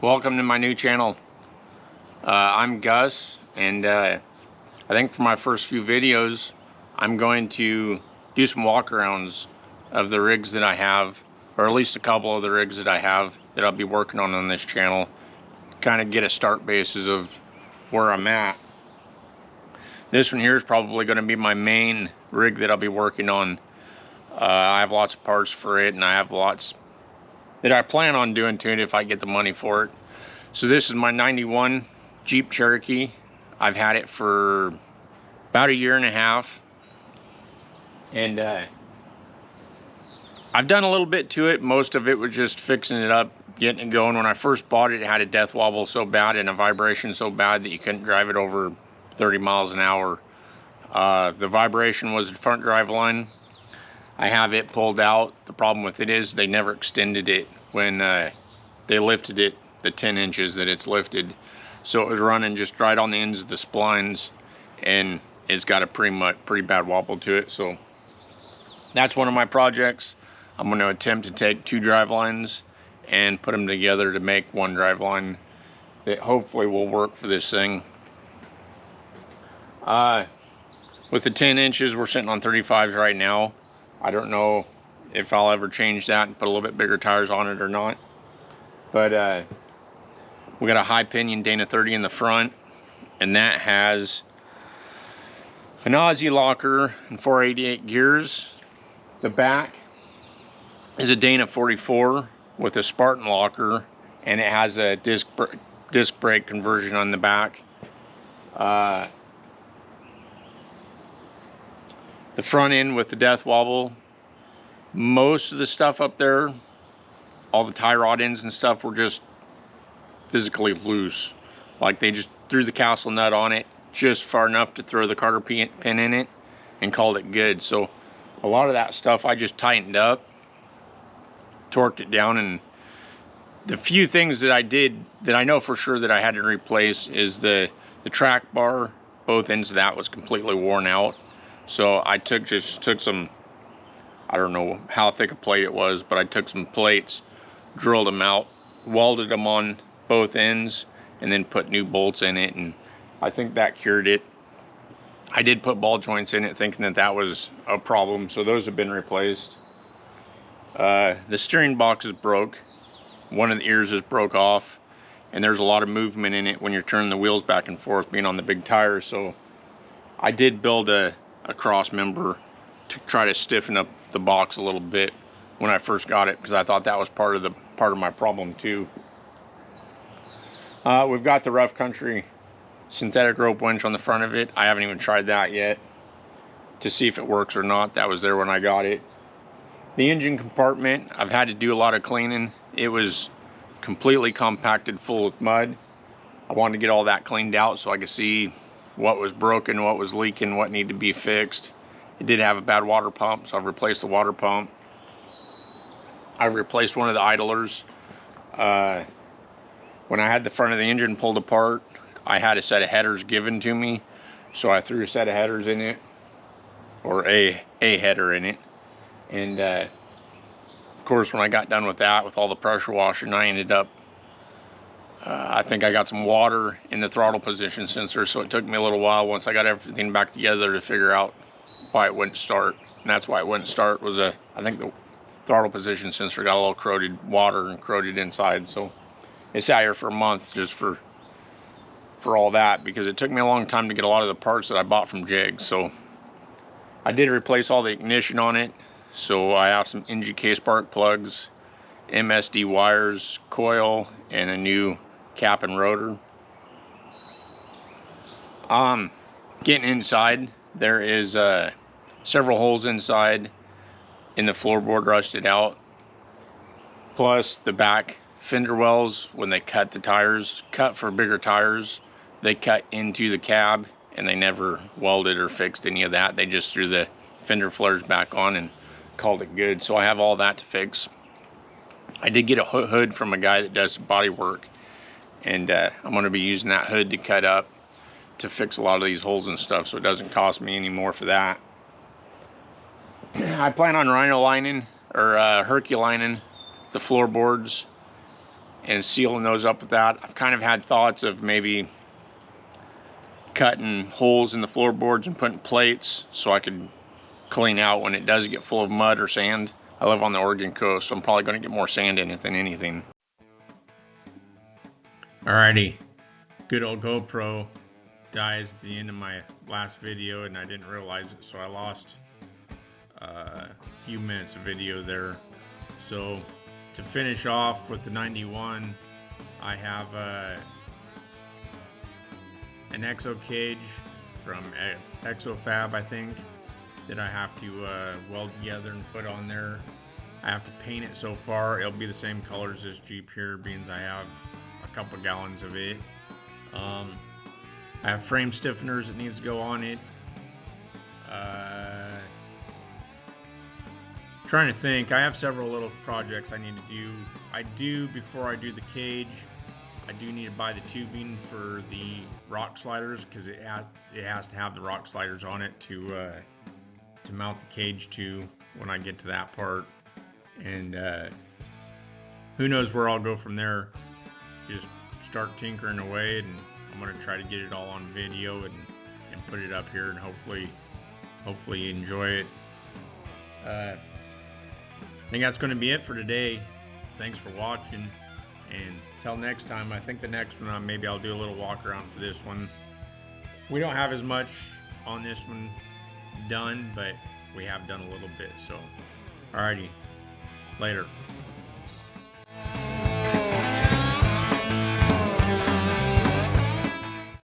Welcome to my new channel. I'm Gus, and I think for my first few videos I'm going to do some walkarounds of the rigs that I have, or at least a couple of the rigs that I have that I'll be working on this channel, kind of get a start basis of where I'm at. This one here is probably going to be my main rig that I'll be working on. I have lots of parts for it, and I have lots that I plan on doing to it if I get the money for it. So this is my 91 Jeep Cherokee. I've had it for about a year and a half, and I've done a little bit to it. Most of it was just fixing it up, getting it going. When I first bought it, it had a death wobble so bad and a vibration so bad that you couldn't drive it over 30 miles an hour. The vibration was the front drive line. I have it pulled out. The problem with it is they never extended it when they lifted it the 10 inches that it's lifted. So it was running just right on the ends of the splines, and it's got a pretty bad wobble to it. So that's one of my projects. I'm going to attempt to take two drive lines and put them together to make one drive line that hopefully will work for this thing. With the 10 inches, we're sitting on 35s right now. I don't know if I'll ever change that and put a little bit bigger tires on it or not. But we got a high pinion Dana 30 in the front, and that has an Aussie locker and 488 gears. The back is a Dana 44 with a Spartan locker, and it has a disc brake conversion on the back. The front end with the death wobble, most of the stuff up there, all the tie rod ends and stuff, were just physically loose. Like they just threw the castle nut on it just far enough to throw the carter pin in it and called it good. So a lot of that stuff I just tightened up, torqued it down, and the few things that I did that I know for sure that I had to replace is the track bar. Both ends of that was completely worn out. So I just took some, I don't know how thick a plate it was, but I took some plates, drilled them out, welded them on both ends, and then put new bolts in it, and I think that cured it. I did put ball joints in it thinking that that was a problem, so those have been replaced. The steering box is broke. One of the ears is broke off, and there's a lot of movement in it when you're turning the wheels back and forth, being on the big tires. So I did build a cross member to try to stiffen up the box a little bit when I first got it, because I thought that was part of my problem too. We've got the rough country synthetic rope winch on the front of it. I haven't even tried that yet to see if it works or not. That was there when I got it. The engine compartment, I've had to do a lot of cleaning. It was completely compacted full of mud. I wanted to get all that cleaned out so I could see what was broken, what was leaking, what needed to be fixed. It did have a bad water pump, so I've replaced the water pump. I replaced one of the idlers. When I had the front of the engine pulled apart, I had a set of headers given to me, so I threw a set of headers in it, or a header in it. And of course, when I got done with that, with all the pressure washing, I ended up, I think I got some water in the throttle position sensor, so it took me a little while once I got everything back together to figure out why it wouldn't start. And that's why it wouldn't start, was I think the throttle position sensor got a little corroded water and corroded inside. So it's out here for a month just for all that, because it took me a long time to get a lot of the parts that I bought from Jigs. So I did replace all the ignition on it. So I have some NGK spark plugs, MSD wires, coil, and a new cap and rotor. Getting inside, there is several holes inside in the floorboard rusted out. Plus the back fender wells, when they cut the tires, cut for bigger tires, they cut into the cab, and they never welded or fixed any of that. They just threw the fender flares back on and called it good. So I have all that to fix. I did get a hood from a guy that does body work, and I'm going to be using that hood to cut up to fix a lot of these holes and stuff, so it doesn't cost me any more for that. I plan on rhino lining, or Hercule lining the floorboards and sealing those up with that. I've kind of had thoughts of maybe cutting holes in the floorboards and putting plates so I could clean out when it does get full of mud or sand. I live on the Oregon coast, so I'm probably going to get more sand in it than anything. Alrighty, good old GoPro dies at the end of my last video and I didn't realize it, so I lost a few minutes of video there. So to finish off with the 91, I have an exo cage from FAB, I think, that I have to weld together and put on there. I have to paint it so far. It'll be the same colors as this Jeep here, being I have a couple gallons of it. I have frame stiffeners that needs to go on it. Trying to think, I have several little projects I need to do. I do, before I do the cage, I do need to buy the tubing for the rock sliders, because it has to have the rock sliders on it to mount the cage to when I get to that part. And who knows where I'll go from there. Just start tinkering away, and I'm going to try to get it all on video and put it up here, and hopefully you enjoy it. I think that's going to be it for today. Thanks for watching, and till next time. I think the next one, maybe I'll do a little walk around for this one. We don't have as much on this one done, but we have done a little bit. So alrighty, later.